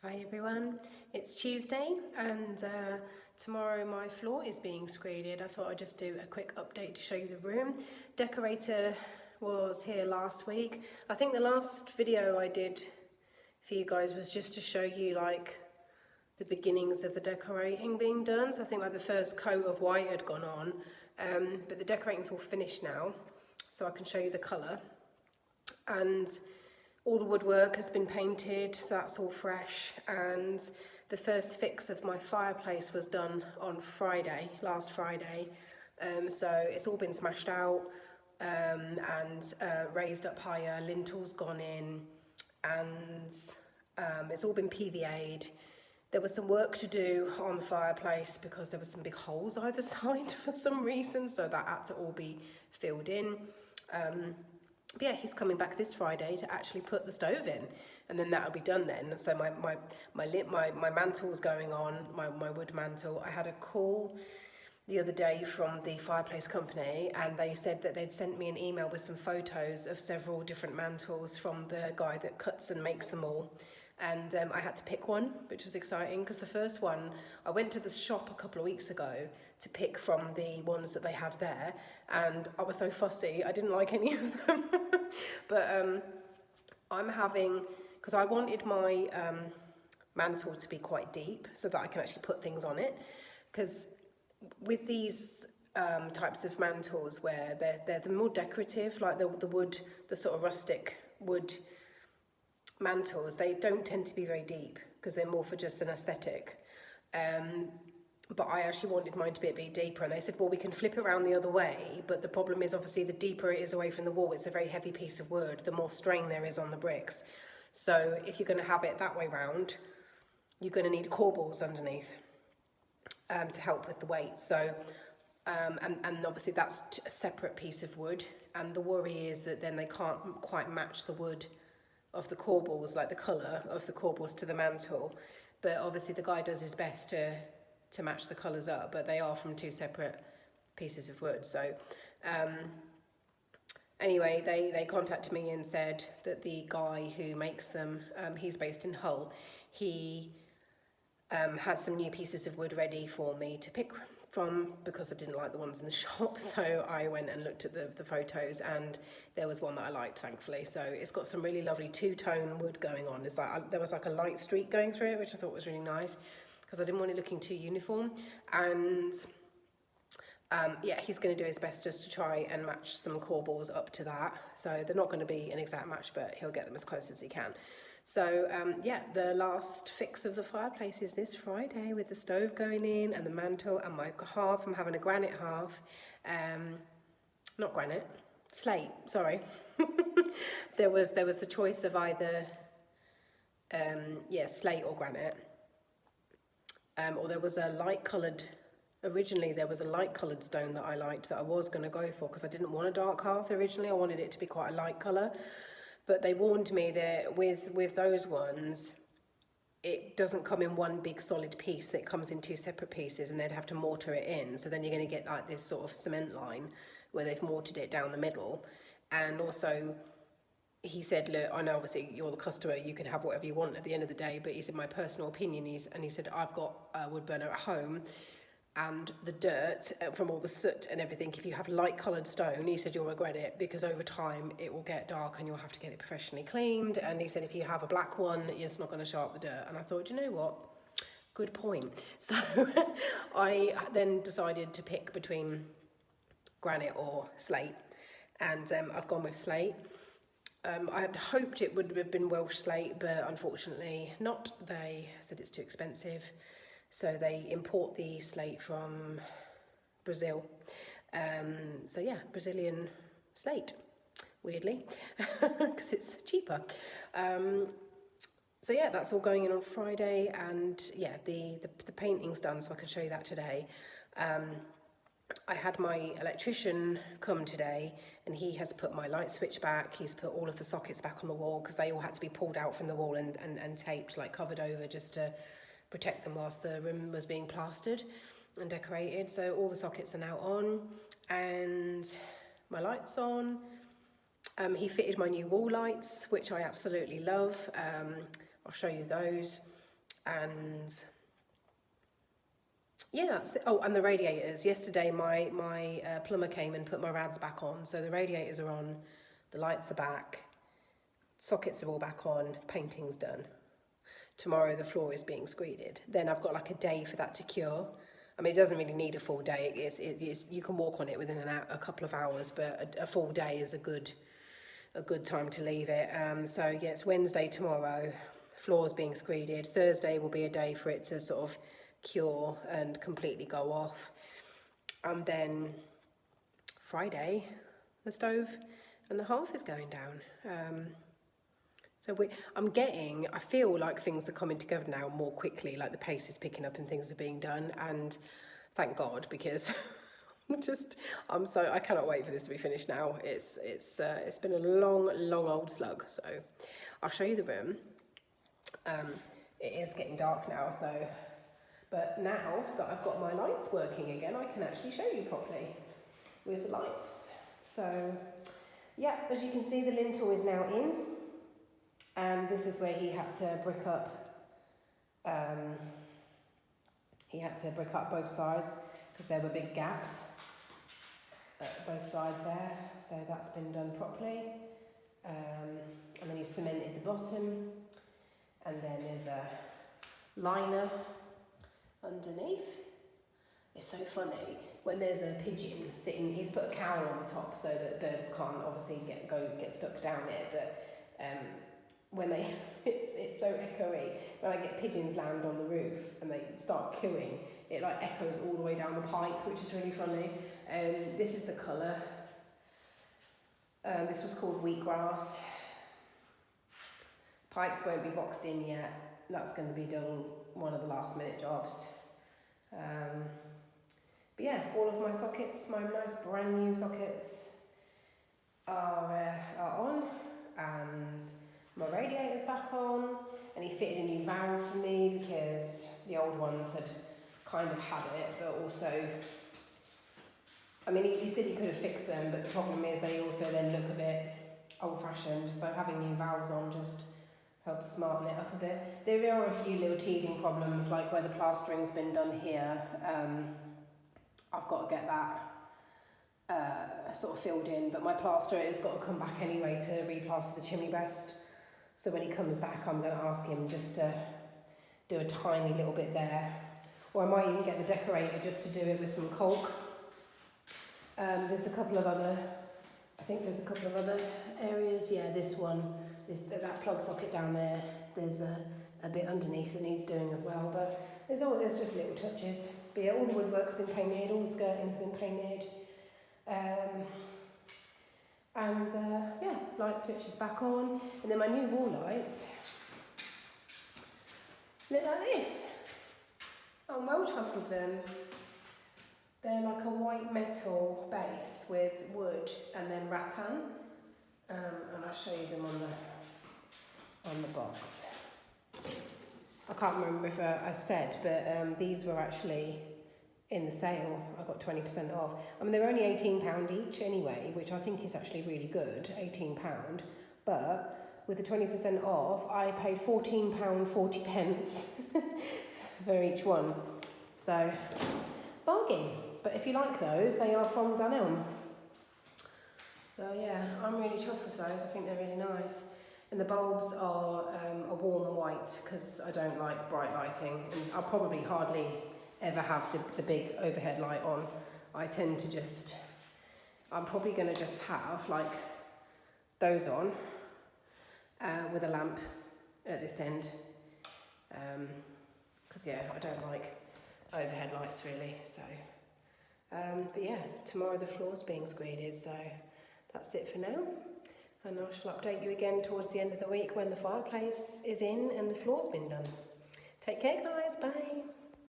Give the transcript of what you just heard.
Hi everyone, it's Tuesday and tomorrow my floor is being screeded. I thought I'd just do a quick update to show you the room. Decorator was here last week. I think the last video I did for you guys was just to show you like the beginnings of the decorating being done. So I think like the first coat of white had gone on, but the decorating's all finished now, so I can show you the colour. And all the woodwork has been painted, so that's all fresh, and the first fix of my fireplace was done on Friday, last Friday. So it's all been smashed out and raised up higher, lintel's gone in, and it's all been PVA'd. There was some work to do on the fireplace because there were some big holes either side for some reason, so that had to all be filled in. But yeah, he's coming back this Friday to actually put the stove in, and then that'll be done then. So my mantle's going on, my wood mantle. I had a call the other day from the fireplace company, and they said that they'd sent me an email with some photos of several different mantles from the guy that cuts and makes them all. And I had to pick one, which was exciting because the first one, I went to the shop a couple of weeks ago to pick from the ones that they had there, and I was so fussy, I didn't like any of them. But I'm having, because I wanted my mantle to be quite deep so that I can actually put things on it, because with these types of mantles where they're the more decorative, like the wood, the sort of rustic wood mantles, they don't tend to be very deep because they're more for just an aesthetic. But I actually wanted mine to be a bit deeper, and they said, well, we can flip it around the other way, but the problem is obviously the deeper it is away from the wall, it's a very heavy piece of wood, the more strain there is on the bricks. So if you're going to have it that way round, you're going to need corbels underneath to help with the weight. So and obviously that's a separate piece of wood, and the worry is that then they can't quite match the wood of the corbels, like the colour of the corbels to the mantle. But obviously the guy does his best to match the colours up, but they are from two separate pieces of wood. So anyway, they contacted me and said that the guy who makes them, he's based in Hull, he had some new pieces of wood ready for me to pick from because I didn't like the ones in the shop. So I went and looked at the photos, and there was one that I liked, thankfully. So it's got some really lovely two-tone wood going on. It's like there was like a light streak going through it, which I thought was really nice because I didn't want it looking too uniform. And yeah, he's going to do his best just to try and match some corbels up to that. So they're not going to be an exact match, but he'll get them as close as he can. So yeah, the last fix of the fireplace is this Friday with the stove going in and the mantle and my hearth. I'm having a granite hearth, not granite, slate, sorry. there was the choice of either yeah, slate or granite, or there was a light coloured, originally there was a light coloured stone that I liked that I was going to go for because I didn't want a dark hearth originally. I wanted it to be quite a light colour. But they warned me that with those ones, it doesn't come in one big solid piece, it comes in two separate pieces, and they'd have to mortar it in. So then you're going to get like this sort of cement line where they've mortared it down the middle. And also, he said, look, I know obviously you're the customer, you can have whatever you want at the end of the day, but he said, my personal opinion is, and he said, I've got a wood burner at home, and the dirt from all the soot and everything, if you have light coloured stone, he said you'll regret it because over time it will get dark and you'll have to get it professionally cleaned. And he said if you have a black one, it's not going to show up the dirt. And I thought, you know what, good point. So I then decided to pick between granite or slate, and I've gone with slate. I had hoped it would have been Welsh slate, but unfortunately not. They said it's too expensive. So they import the slate from Brazil. So yeah, Brazilian slate, weirdly, because it's cheaper. So yeah, that's all going in on Friday, and yeah, the painting's done, so I can show you that today. I had my electrician come today, and he has put my light switch back. He's put all of the sockets back on the wall because they all had to be pulled out from the wall and taped, like covered over, just to protect them whilst the room was being plastered and decorated. So all the sockets are now on, and my light's on. He fitted my new wall lights, which I absolutely love. I'll show you those. And yeah, that's it. Oh, and the radiators. Yesterday my plumber came and put my rads back on, so the radiators are on, the lights are back, sockets are all back on, painting's done. Tomorrow the floor is being screeded. Then I've got like a day for that to cure. I mean, it doesn't really need a full day. You can walk on it within a couple of hours, but a full day is a good time to leave it. So yeah, it's Wednesday tomorrow. Floor's being screeded. Thursday will be a day for it to sort of cure and completely go off. And then Friday, the stove and the hearth is going down. So I feel like things are coming together now more quickly, like the pace is picking up and things are being done, and thank God, because I cannot wait for this to be finished now. It's been a long old slug. So I'll show you the room. It is getting dark now, but now that I've got my lights working again, I can actually show you properly with lights. So yeah, as you can see, the lintel is now in. And this is where he had to brick up. He had to brick up both sides because there were big gaps at both sides there. So that's been done properly. And then he cemented the bottom. And then there's a liner underneath. It's so funny when there's a pigeon sitting. He's put a cowl on the top so that birds can't obviously get stuck down it. But when it's so echoey. When I get pigeons land on the roof and they start cooing, it like echoes all the way down the pipe, which is really funny. This is the colour. This was called wheatgrass. Pipes won't be boxed in yet. That's going to be done one of the last minute jobs. But yeah, all of my sockets, my nice brand new sockets are on, and my radiator's back on, and he fitted a new valve for me because the old ones had kind of had it, but also, I mean, he said he could have fixed them, but the problem is they also then look a bit old-fashioned, so having new valves on just helps smarten it up a bit. There are a few little teething problems, like where the plastering's been done here. I've got to get that sort of filled in, but my plasterer has got to come back anyway to replaster the chimney breast. So when he comes back, I'm going to ask him just to do a tiny little bit there. Or I might even get the decorator just to do it with some caulk. There's a couple of other areas. Yeah, this one, that plug socket down there, there's a bit underneath that needs doing as well. But there's just little touches. But yeah, all the woodwork's been painted, all the skirting's been painted. And yeah, light switch is back on. And then my new wall lights look like this. I'm well chuffed with them. They're like a white metal base with wood and then rattan. And I'll show you them on the box. I can't remember if I said, but these were actually in the sale. I got 20% off. I mean, they're only £18 each anyway, which I think is actually really good, £18. But with the 20% off, I paid £14.40 for each one. So, bargain. But if you like those, they are from Dunelm. So yeah, I'm really chuffed with those. I think they're really nice. And the bulbs are a warm white because I don't like bright lighting, and I'll probably hardly ever have the big overhead light on. I'm probably going to just have like those on with a lamp at this end, because yeah, I don't like overhead lights really. So but yeah, tomorrow the floor's being screeded, so that's it for now, and I shall update you again towards the end of the week when the fireplace is in and the floor's been done. Take care guys, bye.